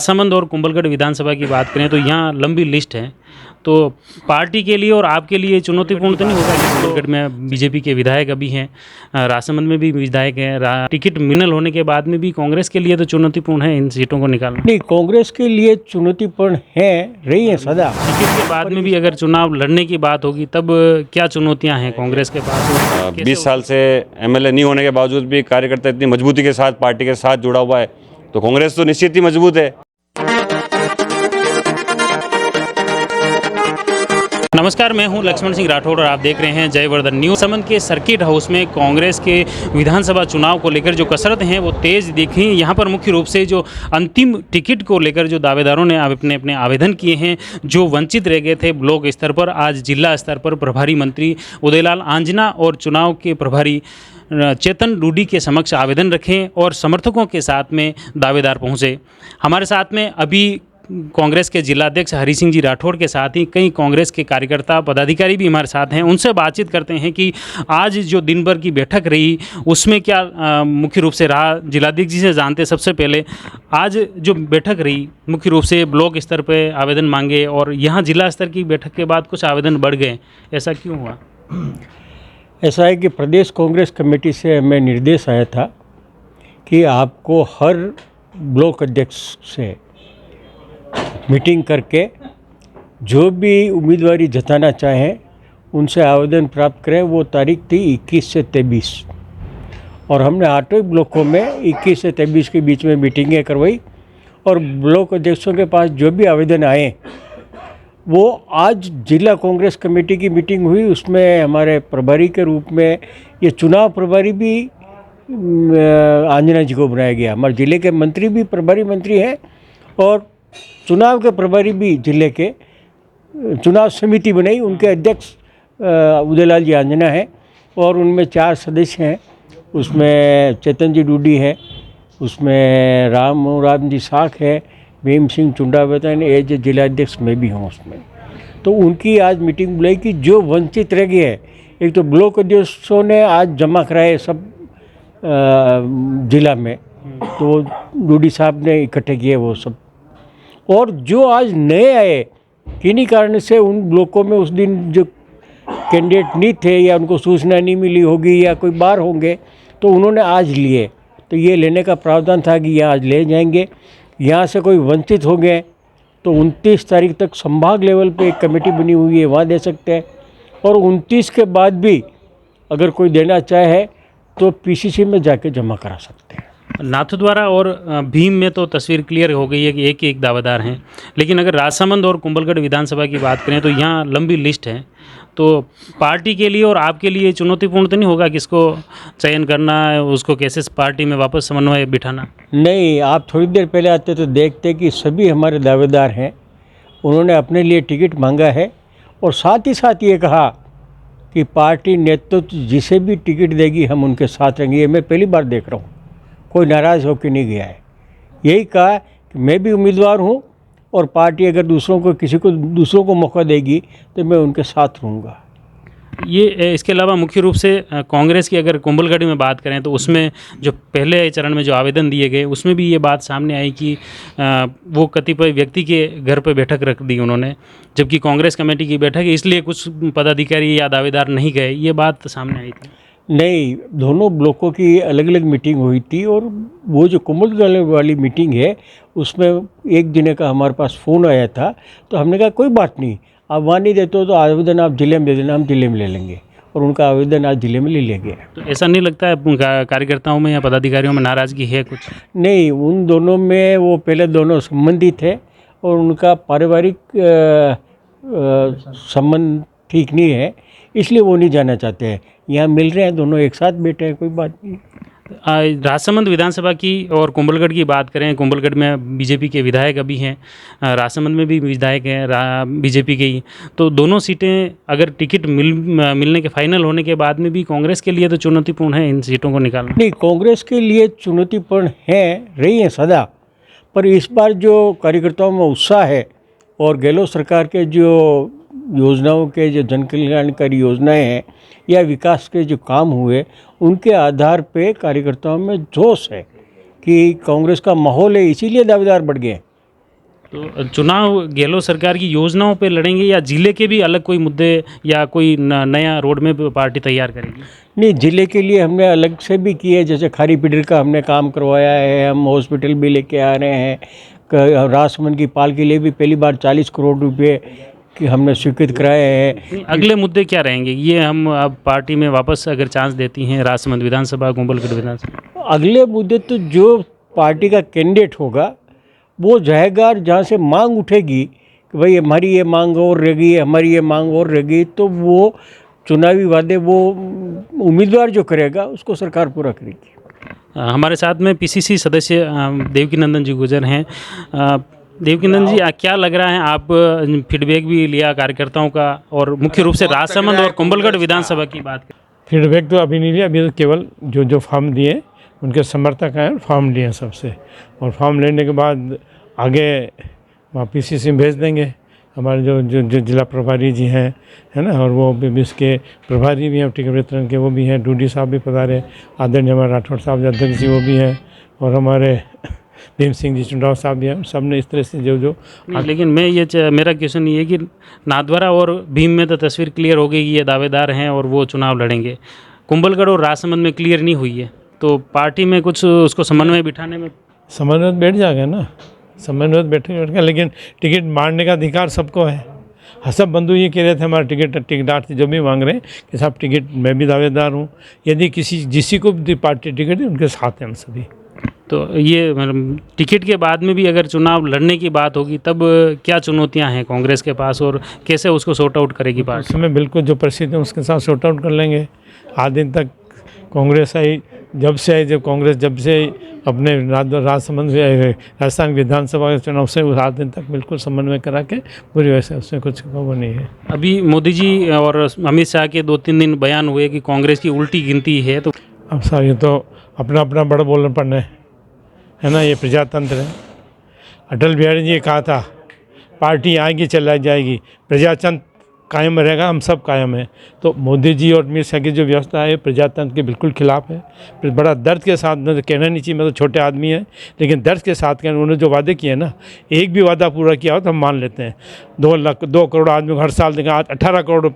राजसमंद और कुंभलगढ़ विधानसभा की बात करें तो यहाँ लंबी लिस्ट है, तो पार्टी के लिए और आपके लिए चुनौतीपूर्ण तो नहीं होगा कि कुंभलगढ़ में बीजेपी के विधायक अभी हैं, राजसमंद में भी विधायक हैं, टिकट मिनल होने के बाद में भी कांग्रेस के लिए तो चुनौतीपूर्ण है इन सीटों को निकालना। नहीं, कांग्रेस के लिए चुनौतीपूर्ण है, रही है सदा। टिकट के बाद में भी अगर चुनाव लड़ने की बात होगी तब क्या चुनौतियाँ हैं कांग्रेस के पास? 20 साल से एमएलए नहीं होने के बावजूद भी कार्यकर्ता इतनी मजबूती के साथ पार्टी के साथ जुड़ा हुआ है, तो कांग्रेस तो निश्चित ही मजबूत है। नमस्कार, मैं हूं लक्ष्मण सिंह राठौड़ और आप देख रहे हैं जयवर्धन न्यूज। राजसमंद के सर्किट हाउस में कांग्रेस के विधानसभा चुनाव को लेकर जो कसरत हैं वो तेज़ दिखी। यहाँ पर मुख्य रूप से जो अंतिम टिकट को लेकर जो दावेदारों ने अपने आवेदन किए हैं, जो वंचित रह गए थे ब्लॉक स्तर पर, आज जिला स्तर पर प्रभारी मंत्री उदयलाल आंजना और चुनाव के प्रभारी चेतन डूडी के समक्ष आवेदन रखें और समर्थकों के साथ में दावेदार पहुँचे। हमारे साथ में अभी कांग्रेस के जिलाध्यक्ष हरि सिंह जी राठौड़ के साथ ही कई कांग्रेस के कार्यकर्ता पदाधिकारी भी हमारे साथ हैं। उनसे बातचीत करते हैं कि आज जो दिन भर की बैठक रही उसमें क्या मुख्य रूप से रहा। जिलाध्यक्ष जी से जानते सबसे पहले, आज जो बैठक रही मुख्य रूप से ब्लॉक स्तर पर आवेदन मांगे और यहाँ जिला स्तर की बैठक के बाद कुछ आवेदन बढ़ गए, ऐसा क्यों हुआ? ऐसा है कि प्रदेश कांग्रेस कमेटी से हमें निर्देश आया था कि आपको हर ब्लॉक अध्यक्ष से मीटिंग करके जो भी उम्मीदवारी जताना चाहें उनसे आवेदन प्राप्त करें। वो तारीख थी 21 से 23 और हमने 8 ब्लॉकों में 21 से 23 के बीच में मीटिंगें करवाई और ब्लॉक अध्यक्षों के पास जो भी आवेदन आए वो आज जिला कांग्रेस कमेटी की मीटिंग हुई। उसमें हमारे प्रभारी के रूप में ये चुनाव प्रभारी भी आंजना जी को बनाया गया। हमारे ज़िले के मंत्री भी प्रभारी मंत्री हैं और चुनाव के प्रभारी भी जिले के चुनाव समिति बनाई, उनके अध्यक्ष उदयलाल जी आंजना हैं और उनमें 4 सदस्य हैं। उसमें चेतन जी डूडी है, उसमें राम जी साख है, भीम सिंह चुंडावतन एज जिलाध्यक्ष में भी हूँ उसमें। तो उनकी आज मीटिंग बुलाई कि जो वंचित रह गए हैं, एक तो ब्लॉक अध्यक्षों ने आज जमा कराए सब जिला में, तो डूडी साहब ने इकट्ठे किए वो सब, और जो आज नए आए किन्हीं कारण से उन ब्लॉकों में उस दिन जो कैंडिडेट नहीं थे या उनको सूचना नहीं मिली होगी या कोई बाहर होंगे तो उन्होंने आज लिए। तो ये लेने का प्रावधान था कि यहाँ आज ले जाएंगे। यहाँ से कोई वंचित हो गए तो 29 तारीख तक संभाग लेवल पे एक कमेटी बनी हुई है, वहाँ दे सकते हैं और 29 के बाद भी अगर कोई देना चाहे तो पीसीसी में जाके जमा करा सकते हैं। नाथद्वारा और भीम में तो तस्वीर क्लियर हो गई है कि एक दावेदार हैं, लेकिन अगर राजसमंद और कुंभलगढ़ विधानसभा की बात करें तो यहाँ लंबी लिस्ट है, तो पार्टी के लिए और आपके लिए चुनौतीपूर्ण तो नहीं होगा किसको चयन करना है, उसको कैसे पार्टी में वापस समन्वय बिठाना? नहीं, आप थोड़ी देर पहले आते तो देखते कि सभी हमारे दावेदार हैं, उन्होंने अपने लिए टिकट मांगा है और साथ ही साथ ये कहा कि पार्टी नेतृत्व जिसे भी टिकट देगी हम उनके साथ रहेंगे। ये मैं पहली बार देख रहा हूँ, कोई नाराज़ होकर नहीं गया है। यही कहा कि मैं भी उम्मीदवार हूँ और पार्टी अगर दूसरों को मौका देगी तो मैं उनके साथ रहूँगा। ये इसके अलावा मुख्य रूप से कांग्रेस की अगर कुंभलगढ़ में बात करें तो उसमें जो पहले चरण में जो आवेदन दिए गए उसमें भी ये बात सामने आई कि वो कतिपय व्यक्ति के घर पर बैठक रख दी उन्होंने, जबकि कांग्रेस कमेटी की बैठक है इसलिए कुछ पदाधिकारी या दावेदार नहीं गए, ये बात सामने आई थी। नहीं, दोनों ब्लॉकों की अलग अलग मीटिंग हुई थी और वो जो कुंभलगढ़ वाली मीटिंग है उसमें एक दिन का हमारे पास फ़ोन आया था, तो हमने कहा कोई बात नहीं, आप वहाँ नहीं देते हो तो आवेदन आप जिले में दे देना, हम जिले में ले लेंगे, और उनका आवेदन आज जिले में ले लिया गया। तो ऐसा नहीं लगता है कार्यकर्ताओं में या पदाधिकारियों में नाराज़गी है कुछ? नहीं, उन दोनों में वो पहले दोनों संबंधित थे और उनका पारिवारिक संबंध ठीक नहीं है, इसलिए वो नहीं जाना चाहते हैं। यहाँ मिल रहे हैं, दोनों एक साथ बैठे हैं, कोई बात नहीं। राजसमंद विधानसभा की और कुंभलगढ़ की बात करें, कुंभलगढ़ में बीजेपी के विधायक अभी हैं, राजसमंद में भी विधायक हैं बीजेपी के ही, तो दोनों सीटें अगर टिकट मिलने के फाइनल होने के बाद में भी कांग्रेस के लिए तो चुनौतीपूर्ण है इन सीटों को निकालना। नहीं, कांग्रेस के लिए चुनौतीपूर्ण है, रही है सदा, पर इस बार जो कार्यकर्ताओं में उत्साह है और गहलोत सरकार के जो योजनाओं के जो जन कल्याणकारी योजनाएं हैं या विकास के जो काम हुए उनके आधार पे कार्यकर्ताओं में जोश है कि कांग्रेस का माहौल है, इसीलिए दावेदार बढ़ गए। तो चुनाव गहलोत सरकार की योजनाओं पे लड़ेंगे या जिले के भी अलग कोई मुद्दे या कोई नया रोड मैप पार्टी तैयार करेगी? नहीं, जिले के लिए हमने अलग से भी किए, जैसे खारी पिडर का हमने काम करवाया है, हम हॉस्पिटल भी लेके आ रहे हैं। राजसमंद की पाल के लिए भी पहली बार 40 करोड़ रुपए कि हमने स्वीकृत कराए हैं। अगले मुद्दे क्या रहेंगे ये हम अब पार्टी में वापस अगर चांस देती हैं राजसमंद विधानसभा, कुंभलगढ़ विधानसभा? अगले मुद्दे तो जो पार्टी का कैंडिडेट होगा वो जाएगा, जहाँ से मांग उठेगी कि भाई हमारी ये मांग और रहेगी, हमारी ये मांग और रहेगी, तो वो चुनावी वादे वो उम्मीदवार जो करेगा उसको सरकार पूरा करेगी। हमारे साथ में पीसीसी सदस्य देवकीनंदन जी गुजर हैं। देवकीनंदन जी, क्या लग रहा है, आप फीडबैक भी लिया कार्यकर्ताओं का और मुख्य रूप से राजसमंद और कुंभलगढ़ विधानसभा की बात करें? फीडबैक तो अभी नहीं लिया, अभी तो केवल जो फॉर्म दिए उनके समर्थक हैं, फॉर्म लिए सबसे, और फॉर्म लेने के बाद आगे वहाँ पीसीसी में भेज देंगे। हमारे जो जिला प्रभारी जी हैं, है ना, और वो भी इसके प्रभारी भी हैं टिकट वितरण के, वो भी हैं। डूडी साहब भी पधारे, आदरणीय हमारे राठौड़ साहब अध्यक्ष जी वो भी हैं, और हमारे भीम सिंह जी चुनाव साहब भी हैं। सब ने इस तरह से जो लेकिन मेरा क्वेश्चन ये है कि नाथद्वारा और भीम में तो तस्वीर क्लियर हो गई कि ये दावेदार हैं और वो चुनाव लड़ेंगे। कुंभलगढ़ और राजसमंद में क्लियर नहीं हुई है, तो पार्टी में कुछ उसको समन्वय बिठाने में समन्वय बैठ जाएगा ना, समन्वय बैठेगा, लेकिन टिकट मारने का अधिकार सबको है। सब बंधु ये कह रहे थे हमारा टिकट जो भी मांग रहे हैं कि साहब टिकट मैं भी दावेदार हूँ, यदि जिसी को भी पार्टी टिकट है उनके साथ हैं हम सभी। तो ये मतलब टिकट के बाद में भी अगर चुनाव लड़ने की बात होगी तब क्या चुनौतियां हैं कांग्रेस के पास और कैसे उसको सॉर्ट आउट करेगी पार्टी? उस समय बिल्कुल जो परिस्थिति है उसके साथ सॉर्ट आउट कर लेंगे। आज दिन तक कांग्रेस आई, जब कांग्रेस अपने राजसमंद राजस्थान विधानसभा के चुनाव से उस आज दिन तक बिल्कुल समन्वय करा के पूरी वैसे उसमें कुछ वो नहीं है। अभी मोदी जी और अमित शाह के 2-3 दिन बयान हुए कि कांग्रेस की उल्टी गिनती है, तो अब साहब ये तो अपना बड़ा बोलना पड़ना है ना, ये प्रजातंत्र है। अटल बिहारी जी ने कहा था पार्टी आएगी चला जाएगी, प्रजातंत्र कायम रहेगा, हम सब कायम हैं। तो मोदी जी और अमित शाह की जो व्यवस्था है प्रजातंत्र के बिल्कुल खिलाफ है। फिर बड़ा दर्द के साथ, मैं तो कहना नहीं चाहिए, मैं तो छोटे आदमी है, लेकिन दर्द के साथ कहना, उन्होंने जो वादे किए ना, एक भी वादा पूरा किया हो तो हम मान लेते हैं। 2 करोड़ आदमी को हर साल देंगे, आज 18 करोड़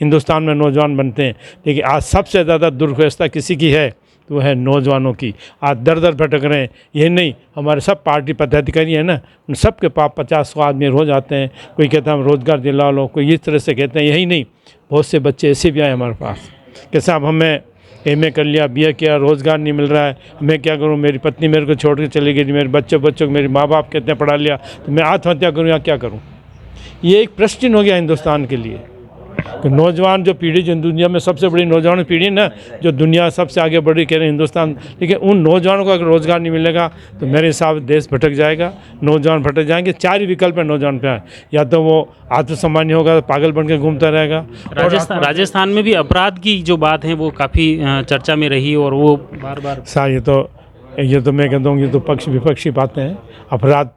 हिंदुस्तान में नौजवान बनते हैं, लेकिन आज सबसे ज़्यादा दुर्व्यवस्था किसी की है तो वो है नौजवानों की। आज दर भटक रहे हैं। ये नहीं, हमारे सब पार्टी पदाधिकारी है ना, उन सब के पास 50-100 आदमी रोज़ आते हैं। कोई कहता है हम रोज़गार दिला लो, कोई इस तरह से कहते हैं। यही नहीं, बहुत से बच्चे ऐसे भी आए हमारे पास कि साहब हमें MA कर लिया, BA किया, रोज़गार नहीं मिल रहा है, मैं क्या करूं, मेरी पत्नी मेरे को छोड़ के चली गई, मेरे बच्चों को मेरे माँ बाप कहते हैं पढ़ा लिया, तो मैं आत्महत्या करूँ या क्या करूँ? ये एक प्रश्न हो गया हिंदुस्तान के लिए कि नौजवान जो पीढ़ी, जो दुनिया में सबसे बड़ी नौजवान पीढ़ी ना, जो दुनिया सबसे आगे बढ़ रही कह रहे हैं हिंदुस्तान, लेकिन उन नौजवानों को अगर रोज़गार नहीं मिलेगा तो मेरे हिसाब से देश भटक जाएगा, नौजवान भटक जाएंगे। 4 ही विकल्प है नौजवान पे, या तो वो आत्मसम्मानी होगा, पागल बन के घूमता रहेगा। राजस्थान में भी अपराध की जो बात है वो काफ़ी चर्चा में रही और वो बार सार ये तो मैं कहता हूँ ये तो पक्ष विपक्षी बातें हैं। अपराध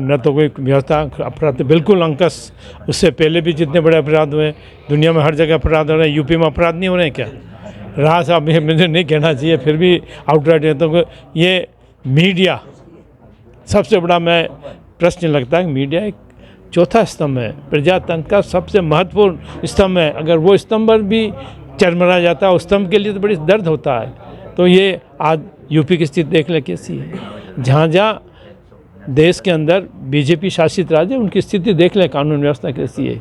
न तो कोई व्यवस्था, अपराध तो बिल्कुल अंकस। उससे पहले भी जितने बड़े अपराध हुए दुनिया में, हर जगह अपराध हो रहे हैं। यूपी में अपराध नहीं हो रहे हैं क्या? रहा साहब, मुझे नहीं कहना चाहिए, फिर भी आउटराइट कहता हूँ कि ये मीडिया सबसे बड़ा मैं प्रश्न लगता है। मीडिया एक चौथा स्तंभ है, प्रजातंत्र का सबसे महत्वपूर्ण स्तंभ है। अगर वो स्तंभ पर भी चरमरा जाता है, उस स्तंभ के लिए तो बड़ी दर्द होता है। तो ये आज यूपी की स्थिति देख ले कैसी है। जहाँ देश के अंदर बीजेपी शासित राज्य, उनकी स्थिति देख ले, कानून व्यवस्था कैसी है,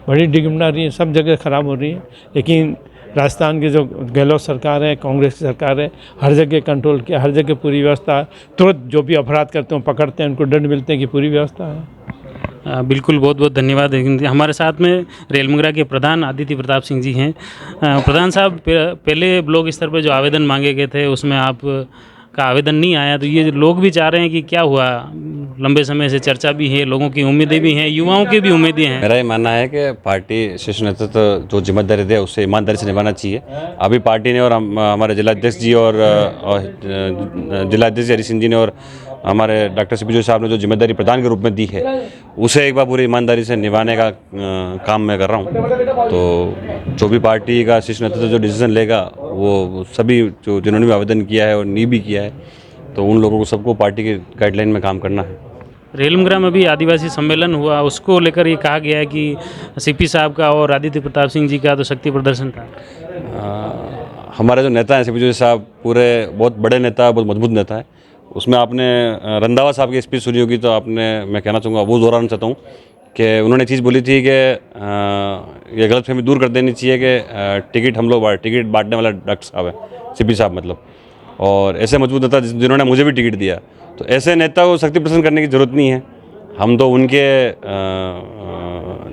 बड़ी डिगमड़ा रही है, सब जगह ख़राब हो रही है। लेकिन राजस्थान की जो गहलोत सरकार है, कांग्रेस की सरकार है, हर जगह कंट्रोल किया, हर जगह पूरी व्यवस्था, तुरंत जो भी अपराध करते हैं पकड़ते हैं, उनको दंड मिलते हैं, कि पूरी व्यवस्था है। बिल्कुल, बहुत बहुत धन्यवाद। हमारे साथ में रेलमंगरा के प्रधान आदित्य प्रताप सिंह जी हैं। प्रधान साहब, पहले ब्लॉक स्तर पर जो आवेदन मांगे गए थे उसमें आप का आवेदन नहीं आया, तो ये लोग भी चाह रहे हैं कि क्या हुआ? लंबे समय से चर्चा भी है, लोगों की उम्मीदें भी हैं, युवाओं की भी उम्मीदें हैं। मेरा ये मानना है कि पार्टी शीर्ष नेतृत्व जो जिम्मेदारी दे उससे ईमानदारी से निभाना चाहिए। अभी पार्टी ने और हमारे जिलाध्यक्ष जी और जिलाध्यक्ष हरि सिंह जी ने और हमारे डॉक्टर CP साहब ने जो जिम्मेदारी प्रधान के रूप में दी है, उसे एक बार पूरी ईमानदारी से निभाने का काम मैं कर रहा हूँ। तो जो भी पार्टी का शीर्ष नेतृत्व जो डिसीजन लेगा, वो सभी जिन्होंने भी आवेदन किया है और नहीं भी किया है, तो उन लोगों को सबको पार्टी के गाइडलाइन में काम करना है। रेलमगरा में भी आदिवासी सम्मेलन हुआ, उसको लेकर ये कहा गया है कि सीपी साहब का और आदित्य प्रताप सिंह जी का तो शक्ति प्रदर्शन था। हमारे जो नेता हैं सीपी जोशी साहब पूरे बहुत बड़े नेता, बहुत मजबूत नेता है। उसमें आपने रंधावा साहब की स्पीच सुनी होगी, तो मैं कहना चाहूँगा, वो दोहराना चाहता हूँ कि उन्होंने चीज़ बोली थी कि ये गलतफहमी दूर कर देनी चाहिए कि टिकट हम लोग टिकट बांटने वाला डॉक्टर साहब है, सीपी साहब मतलब, और ऐसे मजबूत नेता जिन्होंने मुझे भी टिकट दिया, तो ऐसे नेता को शक्ति प्रदर्शन करने की ज़रूरत नहीं है। हम तो उनके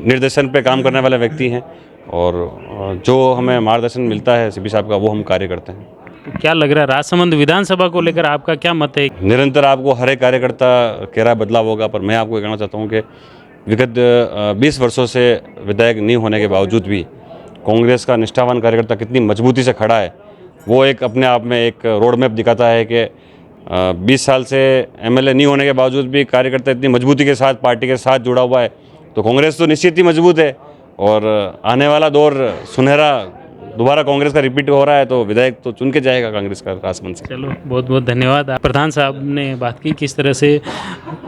निर्देशन पे काम करने वाले व्यक्ति हैं, और जो हमें मार्गदर्शन मिलता है सीपी साहब का, वो हम कार्य करते हैं। तो क्या लग रहा है राजसमंद विधानसभा को लेकर आपका क्या मत है? निरंतर आपको हर एक कार्यकर्ता कह रहा है बदलाव होगा, पर मैं आपको कहना चाहता हूँ कि विगत 20 वर्षों से विधायक नहीं होने के बावजूद भी कांग्रेस का निष्ठावान कार्यकर्ता कितनी मजबूती से खड़ा है, वो एक अपने आप में एक रोड मैप दिखाता है कि 20 साल से एमएलए नहीं होने के बावजूद भी कार्यकर्ता इतनी मजबूती के साथ पार्टी के साथ जुड़ा हुआ है, तो कांग्रेस तो निश्चित ही मजबूत है। और आने वाला दौर सुनहरा, दोबारा कांग्रेस का रिपीट हो रहा है, तो विधायक तो चुन के जाएगा कांग्रेस का राजमंच से। चलो, बहुत बहुत धन्यवाद। प्रधान साहब ने बात की किस तरह से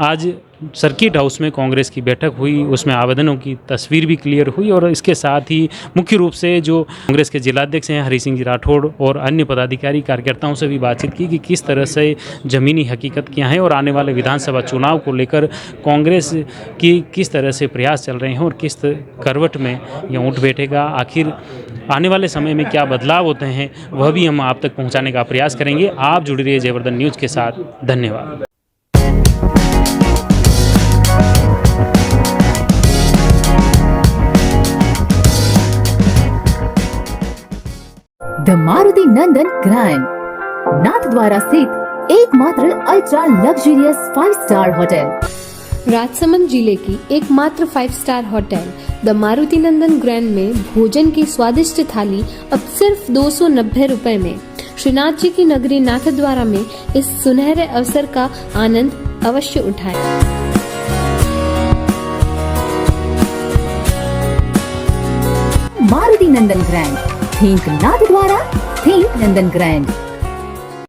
आज सर्किट हाउस में कांग्रेस की बैठक हुई, उसमें आवेदनों की तस्वीर भी क्लियर हुई, और इसके साथ ही मुख्य रूप से जो कांग्रेस के जिलाध्यक्ष हैं हरि सिंह जी राठौड़ और अन्य पदाधिकारी कार्यकर्ताओं से भी बातचीत की कि किस तरह से ज़मीनी हकीकत क्या है और आने वाले विधानसभा चुनाव को लेकर कांग्रेस की किस तरह से प्रयास चल रहे हैं और किस करवट में यह ऊँट बैठेगा, आखिर आने वाले समय में क्या बदलाव होते हैं, वह भी हम आप तक पहुँचाने का प्रयास करेंगे। आप जुड़ रहिए जयवर्धन न्यूज़ के साथ। धन्यवाद। द मारुति नंदन ग्रैंड, नाथद्वारा स्थित एकमात्र अल्ट्रा लग्जरियस 5-स्टार होटल। राजसमंद जिले की एकमात्र 5-स्टार hotel the Maruti Nandan grand में भोजन की स्वादिष्ट थाली अब सिर्फ 290 रुपए में। श्रीनाथ जी की नगरी नाथद्वारा में इस सुनहरे अवसर का आनंद अवश्य उठाएं। Maruti Nandan grand, think Nathdwara, think नंदन ग्रैंड।